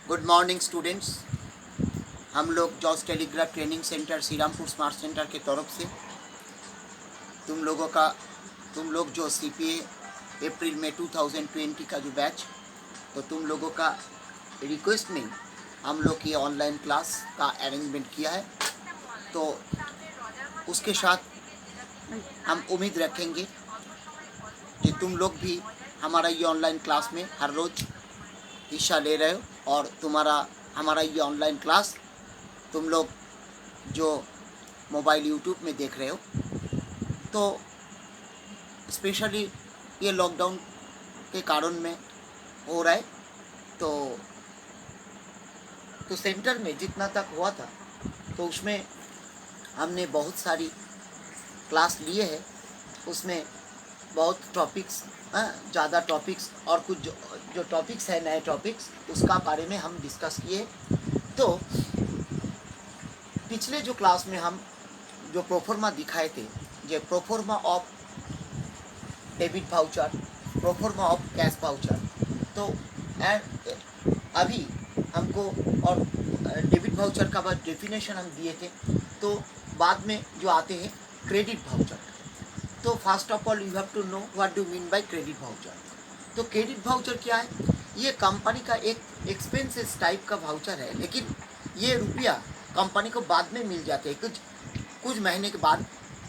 Good morning students. हम लोग जॉस telegraph training centre Shrirampur smart centre के तरफ से तुम लोग जो CPA अप्रैल में 2020 का जो बैच, तो तुम लोगों का रिक्वेस्ट में हम लोग ये ऑनलाइन क्लास का अरेंजमेंट किया है। तो उसके साथ हम उम्मीद रखेंगे कि तुम लोग भी हमारा ये ऑनलाइन क्लास में हर रोज़ हिस्सा ले रहे हो और हमारा ये ऑनलाइन क्लास तुम लोग जो मोबाइल यूट्यूब में देख रहे हो, तो स्पेशली ये लॉकडाउन के कारण में हो रहा है। तो सेंटर में जितना तक हुआ था तो उसमें हमने बहुत सारी क्लास लिए हैं। उसमें बहुत टॉपिक्स, ज़्यादा टॉपिक्स और कुछ जो टॉपिक्स है नए टॉपिक्स, उसका बारे में हम डिस्कस किए। तो पिछले जो क्लास में हम जो प्रोफॉर्मा दिखाए थे, जो proforma of debit voucher, proforma of cash voucher, तो अभी हमको और डेबिट वाउचर का बाद डेफिनेशन हम दिए थे। तो बाद में जो आते हैं क्रेडिट वाउचर। तो first of all you have to know what do mean by credit voucher. तो क्रेडिट वाउचर क्या है? ये कंपनी का एक एक्सपेंसेस टाइप का वाउचर है, लेकिन ये रुपया कंपनी को बाद में मिल जाते हैं, कुछ महीने के बाद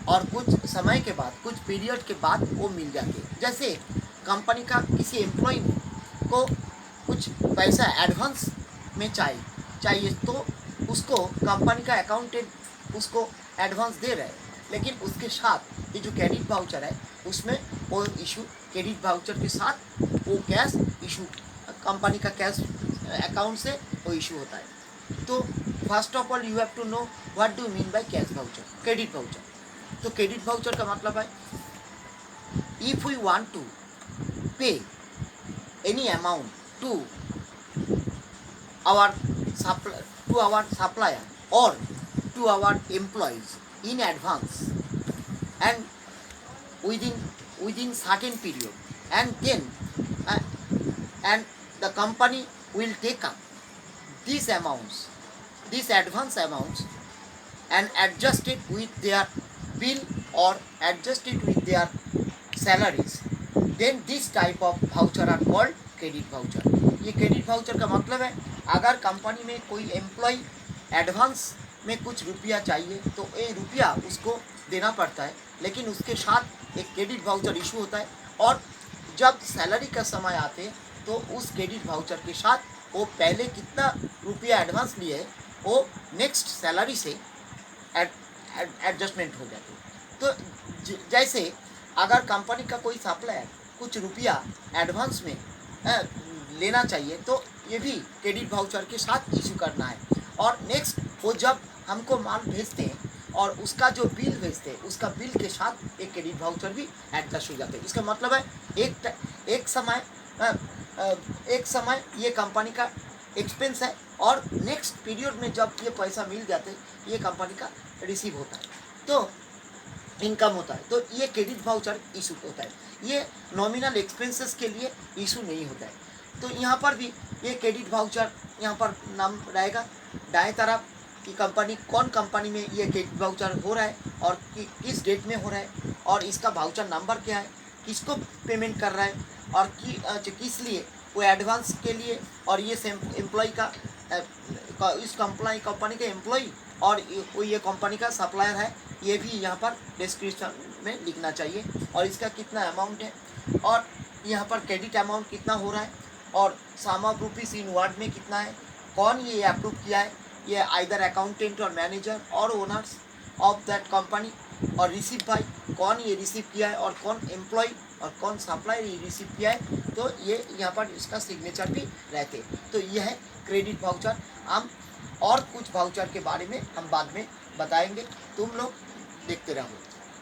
और कुछ समय के बाद, कुछ पीरियड के बाद वो मिल जाते हैं। जैसे कंपनी का किसी एम्प्लॉय को कुछ पैसा एडवांस में चाहिए तो उसको कंपनी का अकाउंटेंट उसको एडवांस दे रहा है, लेकिन उसके साथ ये जो क्रेडिट वाउचर है उसमें वो इशू क्रेडिट वाउचर के साथ वो कैश इशू, कंपनी का कैश अकाउंट से वो इशू होता है। तो first of all you have to know what do mean by cash voucher, credit voucher. तो क्रेडिट वाउचर का मतलब है if we want to pay any amount to our supplier or to our employees in advance and within certain period, and then and the company will take up these advance amounts and adjust it with their bill or adjust it with their salaries, then this type of voucher are called credit voucher. ये credit voucher का मतलब है अगर company में कोई employ advance में कुछ रुपया चाहिए तो ये रुपया उसको देना पड़ता है, लेकिन उसके साथ एक क्रेडिट वाउचर इशू होता है। और जब सैलरी का समय आते हैं तो उस क्रेडिट वाउचर के साथ वो पहले कितना रुपया एडवांस लिए है वो नेक्स्ट सैलरी से एडजस्टमेंट हो जाती है। तो जैसे अगर कंपनी का कोई सप्लायर कुछ रुपया एडवांस में लेना चाहिए तो ये भी क्रेडिट वाउचर के साथ इशू करना है। और नेक्स्ट वो जब हमको माल भेजते हैं और उसका जो बिल भेजते हैं उसका बिल के साथ एक क्रेडिट वाउचर भी एडजस्ट हो जाते हैं। इसका मतलब है एक समय ये कंपनी का एक्सपेंस है और नेक्स्ट पीरियड में जब ये पैसा मिल जाते हैं ये कंपनी का रिसीव होता है, तो इनकम होता है। तो ये क्रेडिट वाउचर इशू होता है। ये नॉमिनल एक्सपेंसेस के लिए इशू नहीं होता है। तो यहाँ पर भी ये क्रेडिट वाउचर यहाँ पर नाम रहेगा दाएं तरफ कि कौन कंपनी में ये क्रेडिट वाउचर हो रहा है और किस डेट में हो रहा है और इसका वाउचर नंबर क्या है, किसको पेमेंट कर रहा है और किस लिए वो एडवांस के लिए, और ये एम्प्लॉय का इस कंपनी के एम्प्लॉय और ये कंपनी का सप्लायर है, ये भी यहाँ पर डिस्क्रिप्शन में लिखना चाहिए। और इसका कितना अमाउंट है और यहाँ पर क्रेडिट अमाउंट कितना हो रहा है और सम ऑफ रुपीस इन वर्ड में कितना है, कौन ये अप्रूव किया है, ये आइदर अकाउंटेंट और मैनेजर और ओनर्स ऑफ दैट कंपनी, और रिसीव बाय कौन ये रिसीव किया है और कौन एम्प्लॉय और कौन सप्लायर ये रिसीव किया है, तो ये यहाँ पर इसका सिग्नेचर भी रहते। तो यह है क्रेडिट वाउचर। हम और कुछ वाउचर के बारे में हम बाद में बताएंगे, तुम लोग देखते रहो।